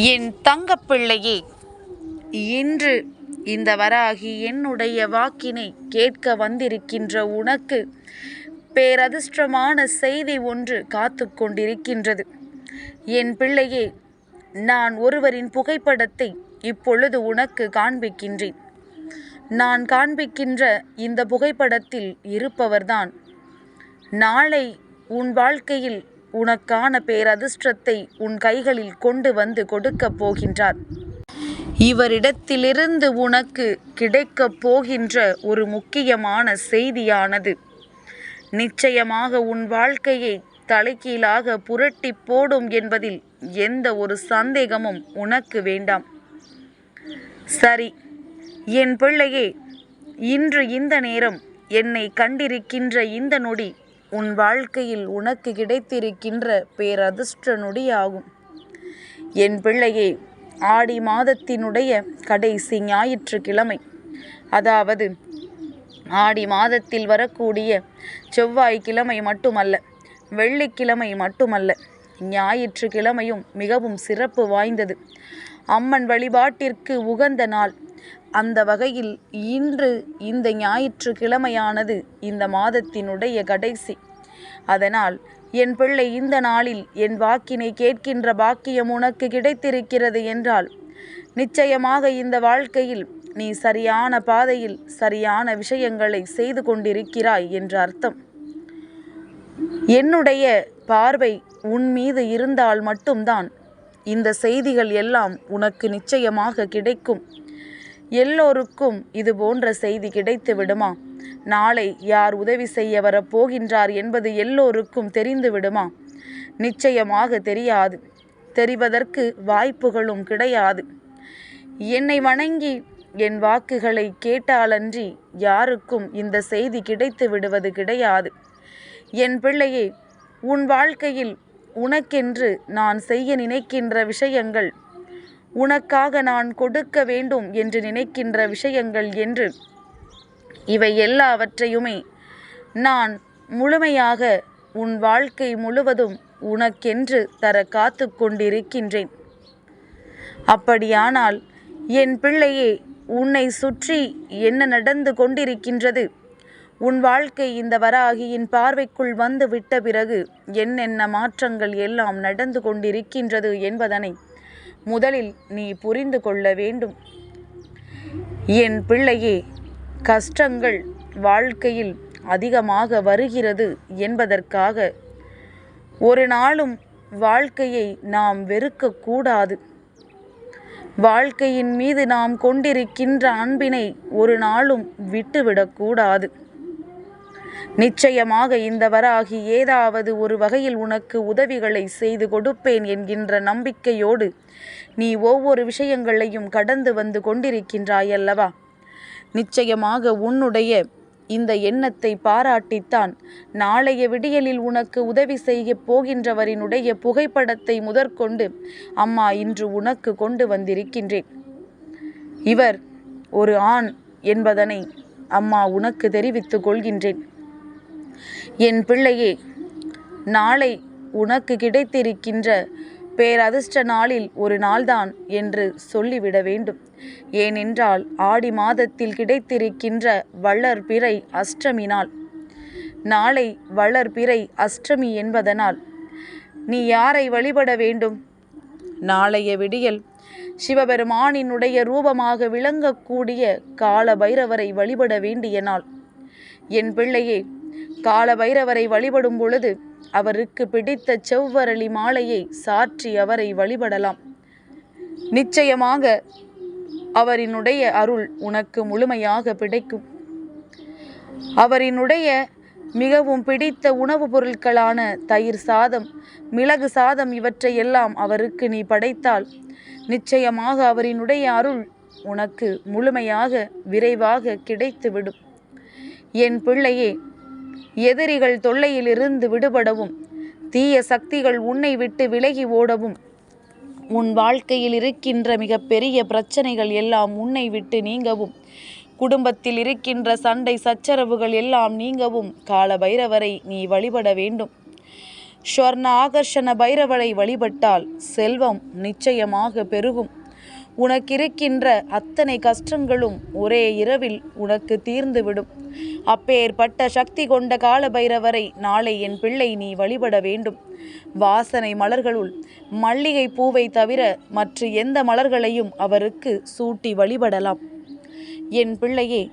என் தங்கப்பிள்ளையே, இன்று இந்த வராகி என்னுடைய வாக்கினை கேட்க வந்திருக்கின்ற உனக்கு பேரதிர்ஷ்டமான செய்தி ஒன்று காத்து கொண்டிருக்கின்றது. என் பிள்ளையே, நான் ஒருவரின் புகைப்படத்தை இப்பொழுது உனக்கு காண்பிக்கின்றேன். நான் காண்பிக்கின்ற இந்த புகைப்படத்தில் இருப்பவர்தான் நாளை உன் வாழ்க்கையில் உனக்கான பேரதிர்ஷ்டத்தை உன் கைகளில் கொண்டு வந்து கொடுக்கப் போகின்றார். இவரிடத்திலிருந்து உனக்கு கிடைக்கப் போகின்ற ஒரு முக்கியமான செய்தியானது நிச்சயமாக உன் வாழ்க்கையை தலைகீழாக புரட்டி போடும் என்பதில் எந்த ஒரு சந்தேகமும் உனக்கு வேண்டாம். சரி என் பிள்ளையே, இன்று இந்த நேரம் என்னை கண்டிருக்கின்ற இந்த நொடி உன் வாழ்க்கையில் உனக்கு கிடைத்திருக்கின்ற பேரதிர்ஷ்ட நொடியாகும். என் பிள்ளையே, ஆடி மாதத்தினுடைய கடைசி ஞாயிற்றுக்கிழமை, அதாவது ஆடி மாதத்தில் வரக்கூடிய செவ்வாய்க்கிழமை மட்டுமல்ல, வெள்ளிக்கிழமை மட்டுமல்ல, ஞாயிற்றுக்கிழமையும் மிகவும் சிறப்பு வாய்ந்தது. அம்மன் வழிபாட்டிற்கு உகந்த நாள். அந்த வகையில் இன்று இந்த ஞாயிற்றுக்கிழமையானது இந்த மாதத்தினுடைய கடைசி. அதனால் என் பிள்ளை, இந்த நாளில் என் வாக்கினை கேட்கின்ற பாக்கியம் உனக்கு கிடைத்திருக்கிறது என்றால் நிச்சயமாக இந்த வாழ்க்கையில் நீ சரியான பாதையில் சரியான விஷயங்களை செய்து கொண்டிருக்கிறாய் என்று அர்த்தம். என்னுடைய பார்வை உன் மீது இருந்தால் மட்டும்தான் இந்த செய்திகள் எல்லாம் உனக்கு நிச்சயமாக கிடைக்கும். எல்லோருக்கும் இது போன்ற செய்தி கிடைத்து விடுமா? நாளை யார் உதவி செய்ய வரப்போகின்றார் என்பது எல்லோருக்கும் தெரிந்து விடுமா? நிச்சயமாக தெரியாது. தெரிவதற்கு வாய்ப்புகளும் கிடையாது. என்னை வணங்கி என் வாக்குகளை கேட்டாலன்றி யாருக்கும் இந்த செய்தி கிடைத்து விடுவது கிடையாது. என் பிள்ளையே, உன் வாழ்க்கையில் உனக்கென்று நான் செய்ய நினைக்கின்ற விஷயங்கள், உனக்காக நான் கொடுக்க வேண்டும் என்று நினைக்கின்ற விஷயங்கள் என்று இவை எல்லாவற்றையுமே நான் முழுமையாக உன் வாழ்க்கை முழுவதும் உனக்கென்று தர காத்து கொண்டிருக்கின்றேன். அப்படியானால் என் பிள்ளையே, உன்னை சுற்றி என்ன நடந்து கொண்டிருக்கின்றது? உன் வாழ்க்கை இந்த வராகியின் பார்வைக்குள் வந்து விட்ட பிறகு என்னென்ன மாற்றங்கள் எல்லாம் நடந்து கொண்டிருக்கின்றது என்பதனை முதலில் நீ புரிந்து கொள்ள வேண்டும். என் பிள்ளையே, கஷ்டங்கள் வாழ்க்கையில் அதிகமாக வருகிறது என்பதற்காக ஒரு நாளும் வாழ்க்கையை நாம் வெறுக்கக்கூடாது. வாழ்க்கையின் மீது நாம் கொண்டிருக்கின்ற அன்பினை ஒரு நாளும் விட்டுவிடக்கூடாது. நிச்சயமாக இந்த வராகி ஏதாவது ஒரு வகையில் உனக்கு உதவிகளை செய்து கொடுப்பேன் என்கின்ற நம்பிக்கையோடு நீ ஒவ்வொரு விஷயங்களையும் கடந்து வந்து கொண்டிருக்கின்றாய் அல்லவா? நிச்சயமாக உன்னுடைய இந்த எண்ணத்தை பாராட்டித்தான் நாளைய விடியலில் உனக்கு உதவி செய்ய போகின்றவரினுடைய புகைப்படத்தை முதற்கொண்டு அம்மா இன்று உனக்கு கொண்டு வந்திருக்கின்றேன். இவர் ஒரு ஆண் என்பதனை அம்மா உனக்கு தெரிவித்துக் கொள்கின்றேன். என் பிள்ளையே, நாளை உனக்கு கிடைத்திருக்கின்ற பேரதிர்ஷ்ட நாளில் ஒரு நாள்தான் என்று சொல்லிவிட வேண்டும். ஏனென்றால் ஆடி மாதத்தில் கிடைத்திருக்கின்ற வளர்பிறை அஷ்டமி நாள். நாளை வளர்பிறை அஷ்டமி என்பதனால் நீ யாரை வழிபட வேண்டும்? நாளைய விடியல் சிவபெருமானினுடைய ரூபமாக விளங்கக்கூடிய கால பைரவரை வழிபட வேண்டிய நாள். என் பிள்ளையே, கால பைரவரை வழிபடும் பொழுது அவருக்கு பிடித்த செவ்வரளி மாலையை சாற்றி அவரை வழிபடலாம். நிச்சயமாக அவரினுடைய அருள் உனக்கு முழுமையாக கிடைக்கும். அவரினுடைய மிகவும் பிடித்த உணவுப் பொருட்களான தயிர் சாதம், மிளகு சாதம் இவற்றையெல்லாம் அவருக்கு நீ படைத்தால் நிச்சயமாக அவரினுடைய அருள் உனக்கு முழுமையாக விரைவாக கிடைத்துவிடும். என் பிள்ளையே, எதிரிகள் தொல்லையிலிருந்து விடுபடவும், தீய சக்திகள் உன்னை விட்டு விலகி ஓடவும், உன் வாழ்க்கையில் இருக்கின்ற மிகப்பெரிய பிரச்சனைகள் எல்லாம் உன்னை விட்டு நீங்கவும், குடும்பத்தில் இருக்கின்ற சண்டை சச்சரவுகள் எல்லாம் நீங்கவும் கால பைரவரை நீ வழிபட வேண்டும். ஸ்வர்ண ஆகர்ஷண பைரவரை வழிபட்டால் செல்வம் நிச்சயமாக பெருகும். உனக்கிருக்கின்ற அத்தனை கஷ்டங்களும் ஒரே இரவில் உனக்கு தீர்ந்துவிடும். அப்பேற்பட்ட சக்தி கொண்ட கால பைரவரை நாளை என் பிள்ளை நீ வழிபட வேண்டும். வாசனை மலர்களுள் மல்லிகை பூவை தவிர மற்ற எந்த மலர்களையும் அவருக்கு சூட்டி வழிபடலாம். என் பிள்ளையே,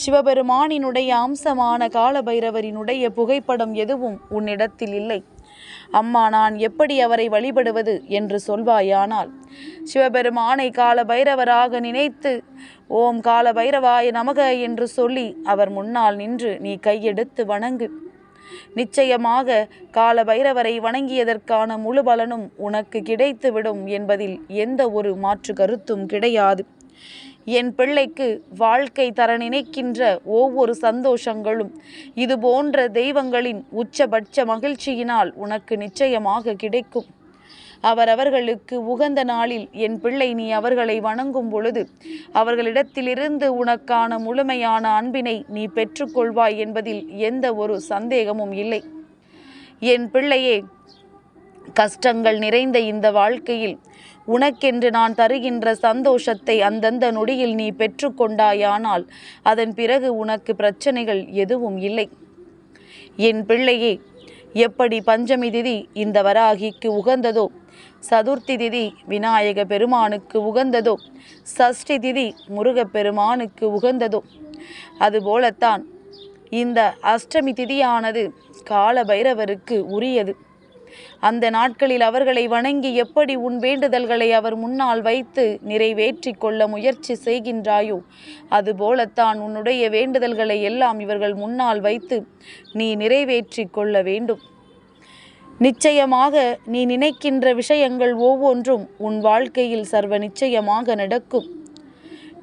சிவபெருமானினுடைய அம்சமான காலபைரவரினுடைய புகைப்படம் எதுவும் உன்னிடத்தில் இல்லை. அம்மா, நான் எப்படி அவரை வழிபடுவது என்று சொல்வாயானால், சிவபெருமானை காலபைரவராக நினைத்து ஓம் காலபைரவாய நமக என்று சொல்லி அவர் முன்னால் நின்று நீ கையெடுத்து வணங்கு. நிச்சயமாக காலபைரவரை வணங்கியதற்கான முழு பலனும் உனக்கு கிடைத்துவிடும் என்பதில் எந்த ஒரு மாற்று கருத்தும் கிடையாது. என் பிள்ளைக்கு வாழ்க்கை தர நினைக்கின்ற ஒவ்வொரு சந்தோஷங்களும் இது போன்ற தெய்வங்களின் உச்சபட்ச மகிழ்ச்சியினால் உனக்கு நிச்சயமாக கிடைக்கும். அவரவர்களுக்கு உகந்த நாளில் என் பிள்ளை நீ அவர்களை வணங்கும் பொழுது அவர்களிடத்திலிருந்து உனக்கான முழுமையான அன்பினை நீ பெற்றுக்கொள்வாய் என்பதில் எந்த ஒரு சந்தேகமும் இல்லை. என் பிள்ளையே, கஷ்டங்கள் நிறைந்த இந்த வாழ்க்கையில் உனக்கென்று நான் தருகின்ற சந்தோஷத்தை அந்தந்த நொடியில் நீ பெற்றுக்கொண்டாயானால் அதன் பிறகு உனக்கு பிரச்சனைகள் எதுவும் இல்லை. என் பிள்ளையே, எப்படி பஞ்சமி திதி இந்த வராகிக்கு உகந்ததோ, சதுர்த்தி திதி விநாயக பெருமானுக்கு உகந்ததோ, சஷ்டி திதி முருகப்பெருமானுக்கு உகந்ததோ, அதுபோலத்தான் இந்த அஷ்டமி திதியானது கால பைரவருக்கு உரியது. அந்த நாட்களில் அவர்களை வணங்கி எப்படி உன் வேண்டுதல்களை அவர் முன்னால் வைத்து நிறைவேற்றி கொள்ள முயற்சி செய்கின்றாயோ, அதுபோலத்தான் உன்னுடைய வேண்டுதல்களை எல்லாம் இவர்கள் முன்னால் வைத்து நீ நிறைவேற்றி கொள்ள வேண்டும். நிச்சயமாக நீ நினைக்கின்ற விஷயங்கள் ஒவ்வொன்றும் உன் வாழ்க்கையில் சர்வ நிச்சயமாக நடக்கும்.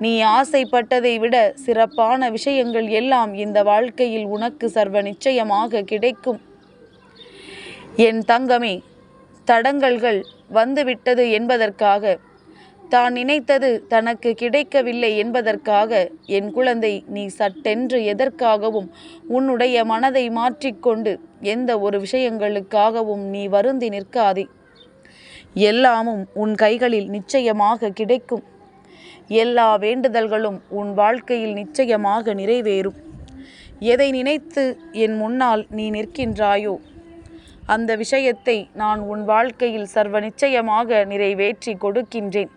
நீ ஆசைப்பட்டதை விட சிறப்பான விஷயங்கள் எல்லாம் இந்த வாழ்க்கையில் உனக்கு சர்வ நிச்சயமாக கிடைக்கும். என் தங்கமே, தடங்கல்கள் வந்துவிட்டது என்பதற்காக, தான் நினைத்தது தனக்கு கிடைக்கவில்லை என்பதற்காக என் குழந்தை நீ சட்டென்று எதற்காகவும் உன்னுடைய மனதை மாற்றிக்கொண்டு எந்த ஒரு விஷயங்களுக்காகவும் நீ வருந்தி நிற்காதே. எல்லாமும் உன் கைகளில் நிச்சயமாக கிடைக்கும். எல்லா வேண்டுதல்களும் உன் வாழ்க்கையில் நிச்சயமாக நிறைவேறும். எதை நினைத்து என் முன்னால் நீ நிற்கின்றாயோ அந்த விஷயத்தை நான் உன் வாழ்க்கையில் சர்வ நிச்சயமாக நிறைவேற்றி கொடுக்கின்றேன்.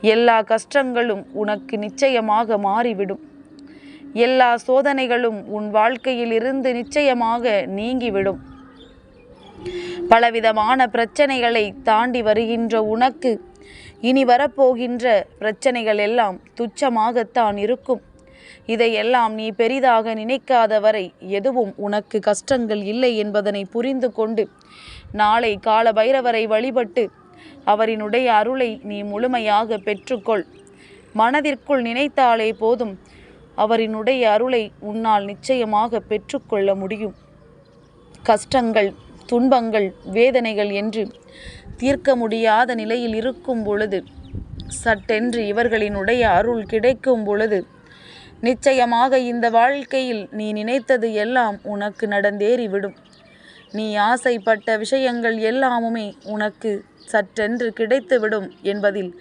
எல்லா கஷ்டங்களும் உனக்கு நிச்சயமாக மாறிவிடும். எல்லா சோதனைகளும் உன் வாழ்க்கையில் இருந்து நிச்சயமாக நீங்கிவிடும். பலவிதமான பிரச்சனைகளை தாண்டி வருகின்ற உனக்கு இனி வரப்போகின்ற பிரச்சனைகள் எல்லாம் துச்சமாகத்தான் இருக்கும். இதையெல்லாம் நீ பெரிதாக நினைக்காத வரை எதுவும் உனக்கு கஷ்டங்கள் இல்லை என்பதனை புரிந்து கொண்டு நாளை கால பைரவரை வழிபட்டு அவரினுடைய அருளை நீ முழுமையாக பெற்றுக்கொள். மனதிற்குள் நினைத்தாலே போதும், அவரினுடைய அருளை உன்னால் நிச்சயமாக பெற்றுக்கொள்ள முடியும். கஷ்டங்கள், துன்பங்கள், வேதனைகள் என்று தீர்க்க முடியாத நிலையில் இருக்கும் பொழுது சட்டென்று இவர்களினுடைய அருள் கிடைக்கும் பொழுது நிச்சயமாக இந்த வாழ்க்கையில் நீ நினைத்தது எல்லாம் உனக்கு நடந்தேறிவிடும். நீ ஆசைப்பட்ட விஷயங்கள் எல்லாமுமே உனக்கு சட்டென்று கிடைத்துவிடும் என்பதில்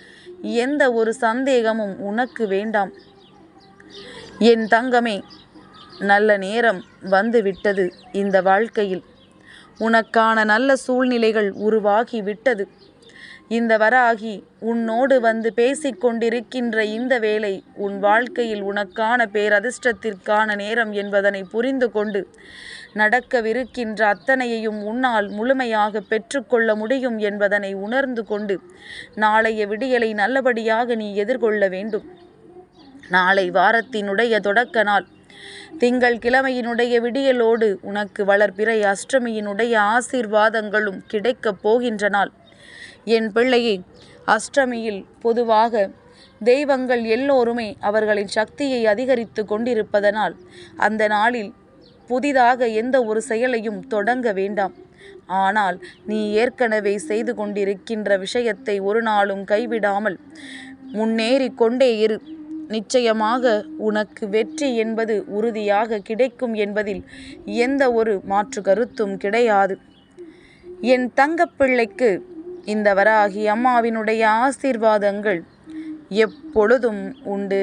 எந்த ஒரு சந்தேகமும் உனக்கு வேண்டாம். என் தங்கமே, நல்ல நேரம் வந்துவிட்டது. இந்த வாழ்க்கையில் உனக்கான நல்ல சூழ்நிலைகள் உருவாகி விட்டது. இந்த வராகி உன்னோடு வந்து பேசிக்கொண்டிருக்கின்ற இந்த வேளை உன் வாழ்க்கையில் உனக்கான பேரதிர்ஷ்டத்திற்கான நேரம் என்பதனை புரிந்து கொண்டு நடக்கவிருக்கின்ற அத்தனையையும் உன்னால் முழுமையாக பெற்றுக்கொள்ள முடியும் என்பதனை உணர்ந்து கொண்டு நாளைய விடியலை நல்லபடியாக நீ எதிர்கொள்ள வேண்டும். நாளை வாரத்தினுடைய தொடக்க நாள். திங்கள் கிழமையினுடைய விடியலோடு உனக்கு வளர்பிறை அஷ்டமியினுடைய ஆசீர்வாதங்களும் கிடைக்கப் போகின்ற நாள். என் பிள்ளையே, அஷ்டமியில் பொதுவாக தெய்வங்கள் எல்லோருமே அவர்களின் சக்தியை அதிகரித்து கொண்டிருப்பதனால் அந்த நாளில் புதிதாக எந்த ஒரு செயலையும் தொடங்க வேண்டாம். ஆனால் நீ ஏற்கனவே செய்து கொண்டிருக்கின்ற விஷயத்தை ஒரு நாளும் கைவிடாமல் முன்னேறி கொண்டே இரு. நிச்சயமாக உனக்கு வெற்றி என்பது உறுதியாக கிடைக்கும் என்பதில் எந்த ஒரு மாற்று கருத்தும் கிடையாது. என் தங்கப்பிள்ளைக்கு இந்த வராகி அம்மாவினுடைய ஆசீர்வாதங்கள் எப்பொழுதும் உண்டு.